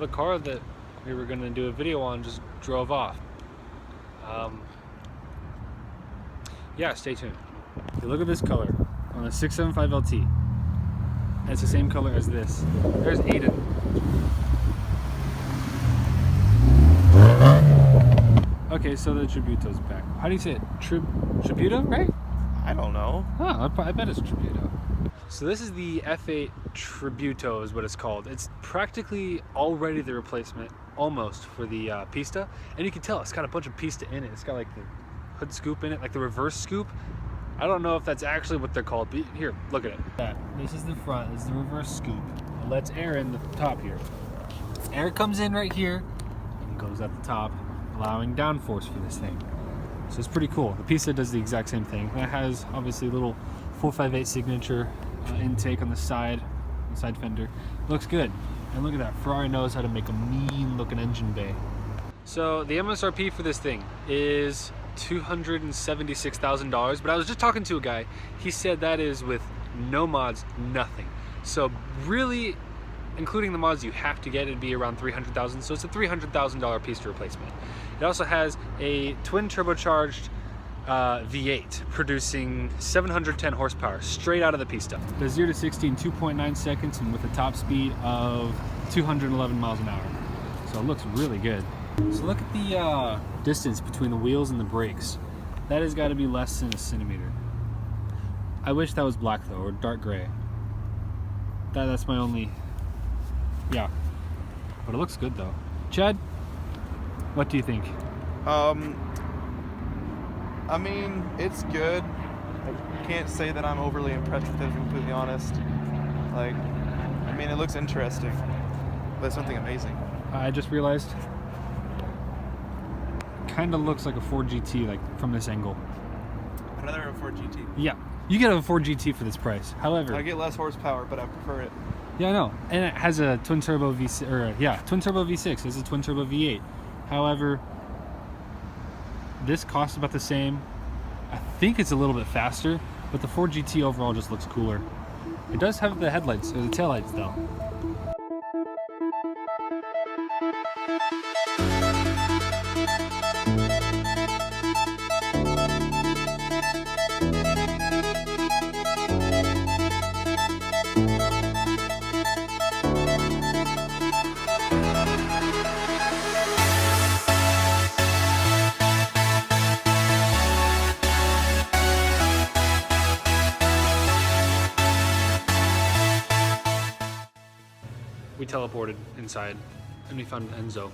the car that we were going to do a video on just drove off. Yeah, stay tuned. Look at this color on the 675 LT. It's the same color as this. There's Aiden. Okay, so the Tributo's back. How do you say it? Tributo, right? I don't know. Oh, I bet it's Tributo. So this is the F8 Tributo is what it's called. It's practically already the replacement, almost, for the Pista. And you can tell it's got a bunch of Pista in it. It's got like the hood scoop in it, like the reverse scoop. I don't know if that's actually what they're called, but here, look at it. This is the front, this is the reverse scoop. It lets air in the top here. Air comes in right here and goes at the top, allowing downforce for this thing. So it's pretty cool. The Pista does the exact same thing. It has obviously a little 458 signature intake on the side fender. Looks good. And look at that, Ferrari knows how to make a mean looking engine bay. So the MSRP for this thing is $276,000, but I was just talking to a guy. He said that is with no mods, nothing. So really, including the mods you have to get, it'd be around $300,000. So it's a $300,000 Pista replacement. It also has a twin turbocharged V8 producing 710 horsepower straight out of the Pista. The 0 to 60 in 2.9 seconds and with a top speed of 211 miles an hour. So it looks really good. So look at the distance between the wheels and the brakes. That has got to be less than a centimeter. I wish that was black though, or dark gray. That's my only, yeah. But it looks good though. Chad, what do you think? I mean, it's good. I can't say that I'm overly impressed with it, to be completely honest. Like, I mean, it looks interesting, but it's nothing amazing. I just realized, kind of looks like a Ford GT, like from this angle. I'd rather have a Ford GT. Yeah, you get a Ford GT for this price. However, I get less horsepower, but I prefer it. Yeah, I know, and it has a twin turbo V6, or twin turbo V6. It's a twin turbo V8. However, this costs about the same. I think it's a little bit faster, but the Ford GT overall just looks cooler. It does have the headlights, or the taillights though. We teleported inside and we found Enzo.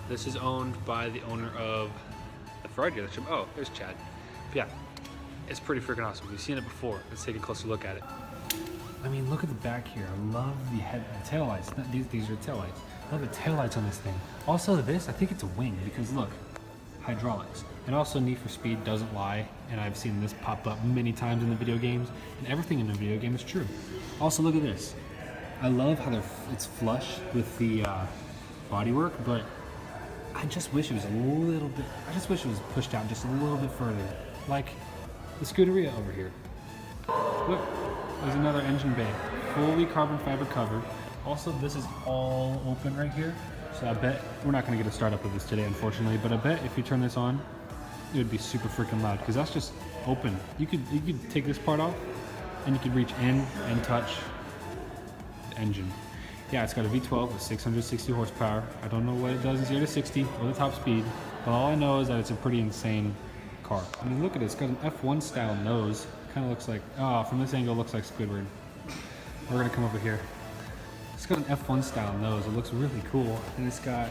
This is owned by the owner of the Ferrari dealership. Oh, there's Chad. But yeah, it's pretty freaking awesome. We've seen it before. Let's take a closer look at it. I mean, look at the back here. I love the taillights. These are taillights. I love the taillights on this thing. Also this, I think it's a wing because look, hydraulics. And also Need for Speed doesn't lie, and I've seen this pop up many times in the video games, and everything in the video game is true. Also look at this. I love how it's flush with the bodywork, but I just wish it was a little bit, I just wish it was pushed out just a little bit further. Like the Scuderia over here. Look, there's another engine bay. Fully carbon fiber covered. Also, this is all open right here. So I bet, we're not gonna get a start up of this today, unfortunately, but I bet if you turn this on, it would be super freaking loud, because that's just open. You could take this part off, and you could reach in and touch engine. Yeah, it's got a V12 with 660 horsepower. I don't know what it does in 0 to 60 or the top speed, but all I know is that it's a pretty insane car. I mean, look at it. It's got an F1 style nose. Kind of looks like, from this angle, it looks like Squidward. We're gonna come over here. It's got an F1 style nose. It looks really cool, and it's got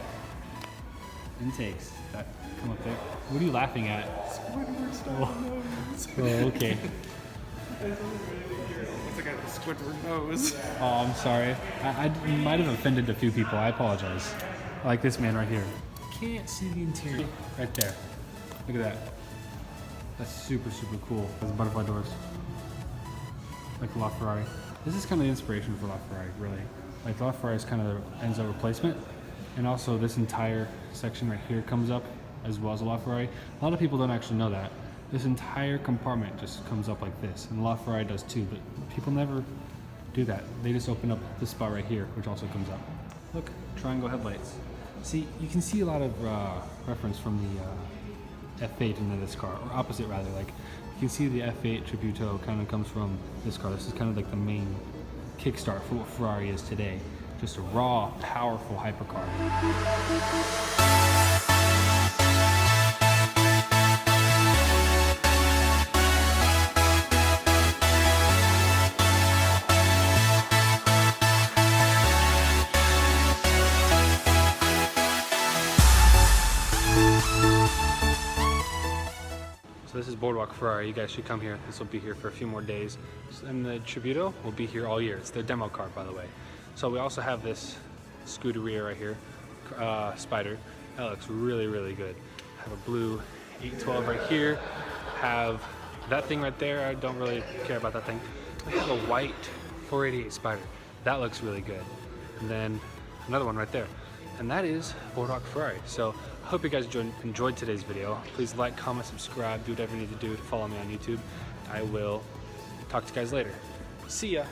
intakes that come up there. What are you laughing at? Squidward style nose. Oh, okay. It's like a Squidward nose. Oh, I'm sorry. I might have offended a few people. I apologize. Like this man right here. Can't see the interior. Right there. Look at that. That's super, super cool. Those butterfly doors. Like the LaFerrari. This is kind of the inspiration for LaFerrari, really. Like the LaFerrari is kind of the Enzo replacement. And also this entire section right here comes up as well as a LaFerrari. A lot of people don't actually know that. This entire compartment just comes up like this, and LaFerrari does too, but people never do that. They just open up this spot right here, which also comes up. Look, triangle headlights. See, you can see a lot of reference from the F8 into this car, or opposite rather. Like, you can see the F8 Tributo kind of comes from this car. This is kind of like the main kickstart for what Ferrari is today. Just a raw, powerful hypercar. So this is Boardwalk Ferrari. You guys should come here. This will be here for a few more days. And the Tributo will be here all year. It's the demo car, by the way. So we also have this Scuderia right here, Spider. That looks really, really good. I have a blue 812 right here. Have that thing right there. I don't really care about that thing. I have a white 488 Spider. That looks really good. And then another one right there. And that is Boardwalk Ferrari. So I hope you guys enjoyed today's video. Please like, comment, subscribe, do whatever you need to do to follow me on YouTube. I will talk to you guys later. See ya.